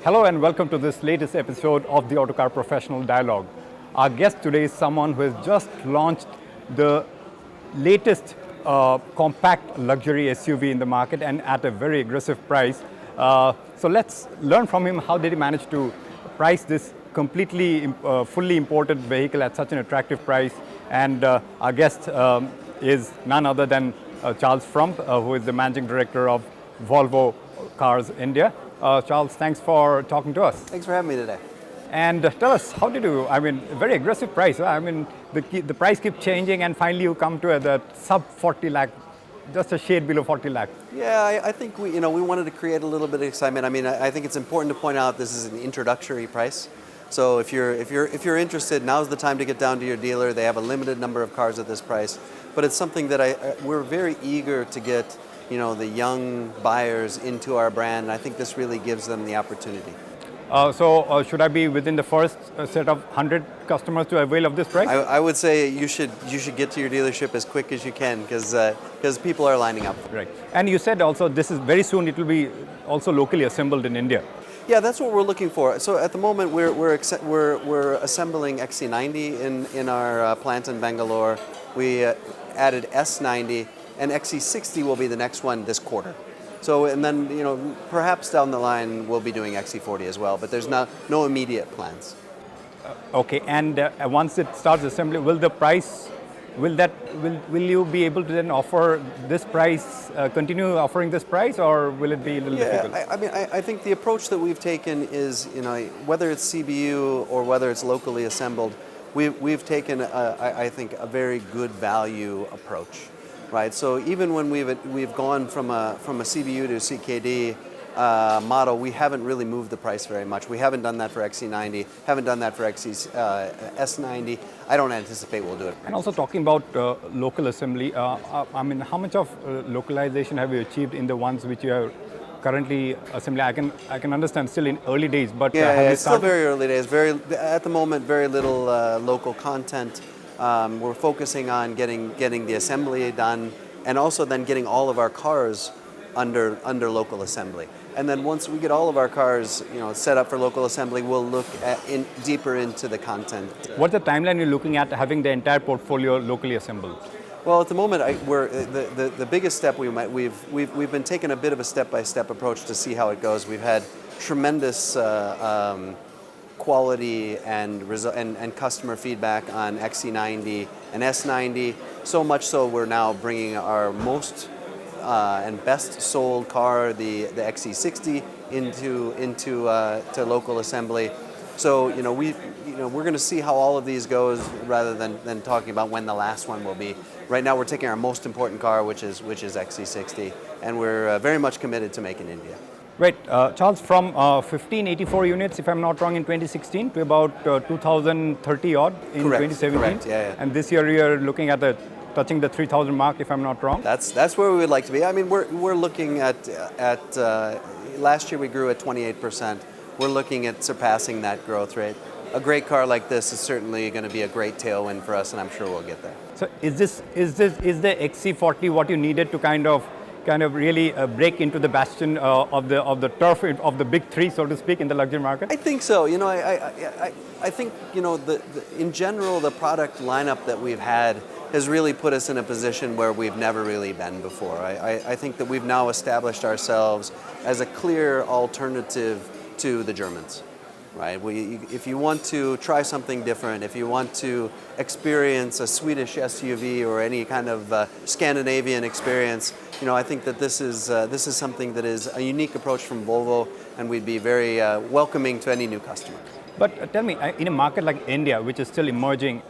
Hello and welcome to this latest episode of the Autocar Professional Dialogue. Our guest today is someone who has just launched the latest compact luxury SUV in the market and at a very aggressive price. So let's learn from him how did he manage to price this completely fully imported vehicle at such an attractive price. And our guest is none other than Charles Frump, who is the managing director of Volvo Cars India. Charles, thanks for talking to us. Thanks for having me today. And tell us, how did you, very aggressive price. The price keeps changing and finally you come to the sub 40 lakh, just a shade below 40 lakh. Yeah, I think we wanted to create a little bit of excitement. I think it's important to point out this is an introductory price. So if you're interested, now's the time to get down to your dealer. They have a limited number of cars at this price. But it's something that we're very eager to get the young buyers into our brand, and I think this really gives them the opportunity. So should I be within the first set of 100 customers to avail of this price? I would say you should get to your dealership as quick as you can because people are lining up. Right. And you said also this is very soon it will be also locally assembled in India. Yeah, that's what we're looking for. So at the moment we're assembling XC90 in our plant in Bangalore. We added S90. And XC60 will be the next one this quarter. So, and then, perhaps down the line we'll be doing XC40 as well, but there's no immediate plans. Okay, and once it starts assembly, will you be able to then offer this price, continue offering this price, or will it be a little difficult? I think the approach that we've taken is, whether it's CBU or whether it's locally assembled, we've taken, I think, a very good value approach. Right, so even when we've gone from a CBU to CKD model, we haven't really moved the price very much. We haven't done that for XC90, haven't done that for S90. I don't anticipate we'll do it. And also talking about local assembly, how much of localization have you achieved in the ones which you are currently assembling? I can understand still in early days, but it's still very early days. At the moment, very little local content. We're focusing on getting the assembly done, and also then getting all of our cars under local assembly. And then once we get all of our cars, set up for local assembly, we'll look deeper into the content. What's the timeline you're looking at having the entire portfolio locally assembled? Well, at the moment, the biggest step we've been taking a bit of a step-by-step approach to see how it goes. We've had tremendous quality and customer feedback on XC90 and S90, so much so we're now bringing our most and best sold car, the XC60, into local assembly. So we're going to see how all of these goes rather than talking about when the last one will be. Right now we're taking our most important car, which is XC60, and we're very much committed to make in India. Right, Charles, from 1584 units, if I'm not wrong, in 2016 to about 2030 odd in 2017. Correct, yeah. And this year you're looking at touching the 3,000 mark, if I'm not wrong. That's where we would like to be. We're looking at last year we grew at 28%. We're looking at surpassing that growth rate. A great car like this is certainly going to be a great tailwind for us, and I'm sure we'll get there. So is the XC40 what you needed to kind of really break into the bastion of the turf of the big three, so to speak, in the luxury market? I think so. I think in general the product lineup that we've had has really put us in a position where we've never really been before. I think that we've now established ourselves as a clear alternative to the Germans. Right? If you want to try something different, if you want to experience a Swedish SUV or any kind of Scandinavian experience, I think that this is something that is a unique approach from Volvo, and we'd be very welcoming to any new customer. But tell me, in a market like India, which is still emerging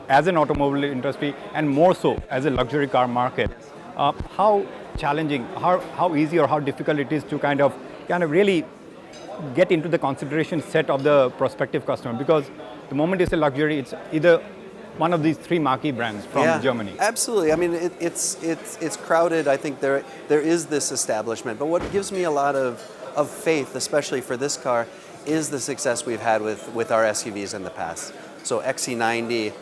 as an automobile industry and more so as a luxury car market, how challenging, how easy or how difficult it is to kind of really get into the consideration set of the prospective customer? Because the moment it's a luxury, it's either one of these three marquee brands from Germany. Absolutely. It's crowded. I think there is this establishment. But what gives me a lot of faith, especially for this car, is the success we've had with our SUVs in the past. So XC90,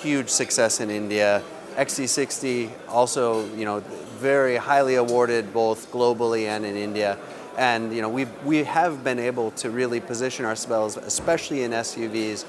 huge success in India. XC60, also very highly awarded both globally and in India. And we have been able to really position ourselves, especially in SUVs,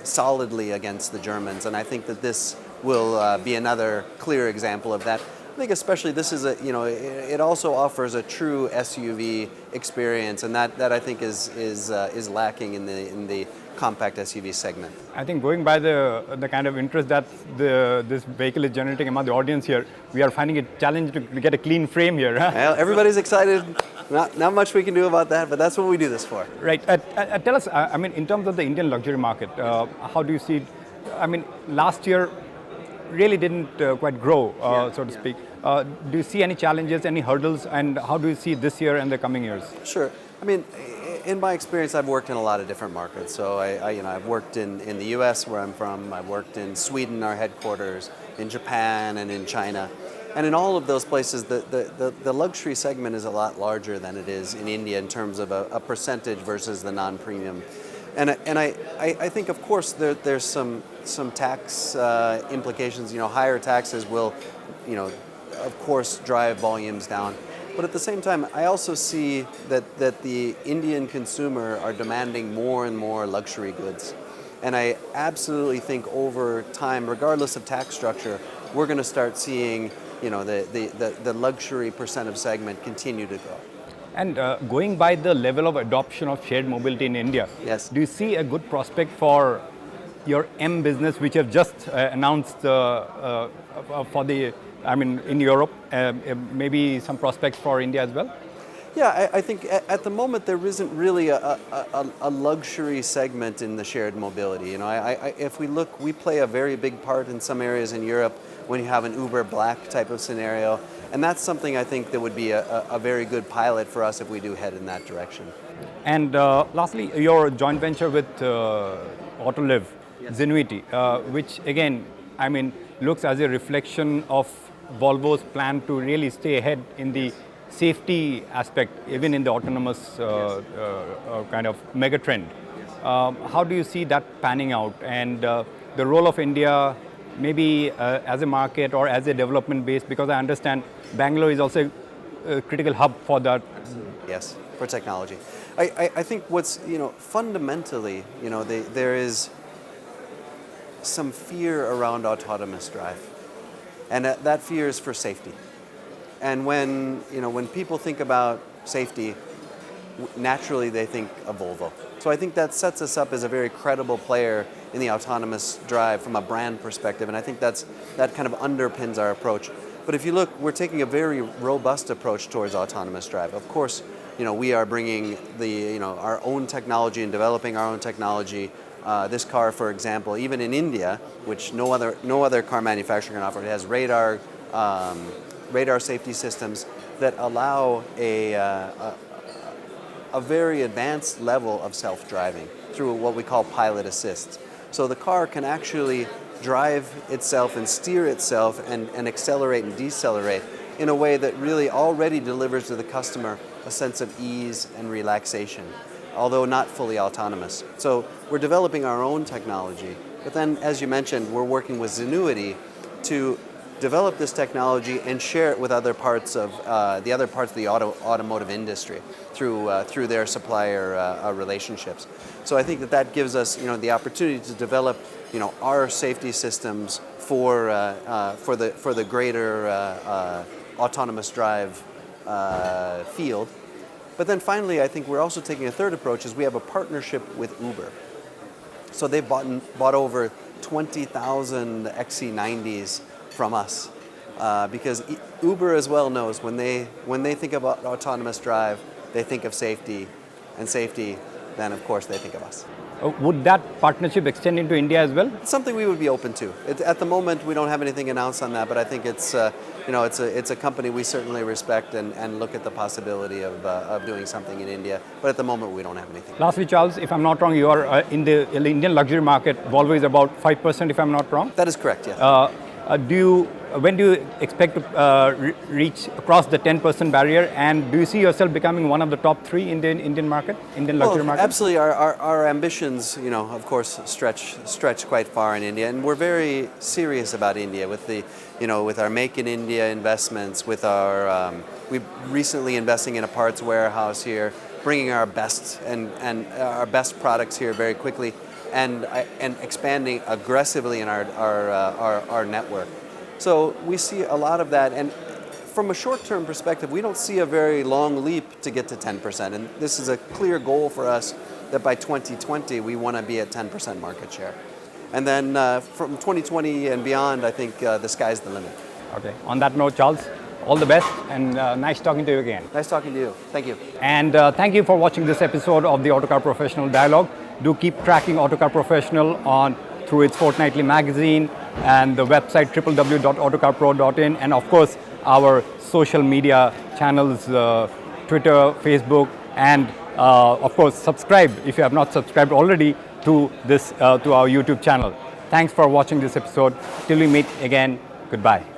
solidly against the Germans. And I think that this will be another clear example of that. I think especially this is it also offers a true SUV experience, and that I think is lacking in the compact SUV segment. I think going by the kind of interest that this vehicle is generating among the audience here, we are finding it challenging to get a clean frame here. Huh? Well, everybody's excited. Not much we can do about that, but that's what we do this for. Right. Tell us, I mean, in terms of the Indian luxury market, how do you see it? I mean, last year really didn't quite grow, so to speak. Do you see any challenges, any hurdles, and how do you see this year and the coming years? Sure. I mean, in my experience, I've worked in a lot of different markets. So I've worked in the U.S. where I'm from. I've worked in Sweden, our headquarters, in Japan, and in China. And in all of those places, the luxury segment is a lot larger than it is in India in terms of a percentage versus the non-premium. And I think, of course, there's some tax implications. Higher taxes will, of course, drive volumes down. But at the same time, I also see that the Indian consumer are demanding more and more luxury goods. And I absolutely think over time, regardless of tax structure, we're going to start seeing the luxury percent of segment continue to grow. And going by the level of adoption of shared mobility in India, yes. Do you see a good prospect for your M business, which you have just announced for in Europe, maybe some prospects for India as well? Yeah, I think at the moment there isn't really a luxury segment in the shared mobility. If we look, we play a very big part in some areas in Europe when you have an Uber Black type of scenario. And that's something I think that would be a very good pilot for us if we do head in that direction. And lastly, your joint venture with Autoliv, yes. Zenuity, which again, looks as a reflection of Volvo's plan to really stay ahead in the safety aspect, even in the autonomous kind of mega trend. How do you see that panning out, and the role of India maybe as a market or as a development base, because I understand Bangalore is also a critical hub for that. Yes, for technology. I think what's, fundamentally, there is some fear around autonomous drive, and that fear is for safety. And when people think about safety, naturally they think of Volvo. So I think that sets us up as a very credible player in the autonomous drive from a brand perspective, and I think that kind of underpins our approach. But if you look, we're taking a very robust approach towards autonomous drive. Of course, we are bringing our own technology and developing our own technology. This car, for example, even in India, which no other car manufacturer can offer, it has radar safety systems that allow a very advanced level of self-driving through what we call pilot assist. So the car can actually drive itself and steer itself and accelerate and decelerate in a way that really already delivers to the customer a sense of ease and relaxation, although not fully autonomous. So we're developing our own technology, but then, as you mentioned, we're working with Zenuity to develop this technology and share it with other parts of the automotive industry through their supplier relationships. So I think that gives us the opportunity to develop our safety systems for the greater autonomous drive field. But then finally, I think we're also taking a third approach, is we have a partnership with Uber. So they've bought over 20,000 XC90s from us, because Uber as well knows when they think about autonomous drive, they think of safety, and safety, then of course they think of us. Would that partnership extend into India as well? It's something we would be open to. At the moment, we don't have anything announced on that, but I think it's a company we certainly respect and look at the possibility of doing something in India. But at the moment, we don't have anything. Lastly, Charles, if I'm not wrong, you are in the Indian luxury market. Volvo is about 5%, if I'm not wrong. That is correct. Yes. Do you when do you expect to reach across the 10% barrier? And do you see yourself becoming one of the top 3 Indian luxury market? Absolutely. Our ambitions, of course, stretch quite far in India, and we're very serious about India with with our Make in India investments, with our we recently investing in a parts warehouse here, bringing our best and our best products here very quickly, and expanding aggressively in our network. So we see a lot of that, and from a short-term perspective, we don't see a very long leap to get to 10%, and this is a clear goal for us that by 2020 we want to be at 10% market share. And then from 2020 and beyond, I think the sky's the limit. Okay. On that note, Charles, all the best, and nice talking to you again. Nice talking to you. Thank you. And thank you for watching this episode of the Autocar Professional Dialogue. Do keep tracking Autocar Professional through its fortnightly magazine and the website www.autocarpro.in, and of course our social media channels, Twitter, Facebook, and of course subscribe if you have not subscribed already to our YouTube channel. Thanks for watching this episode. Till we meet again, goodbye.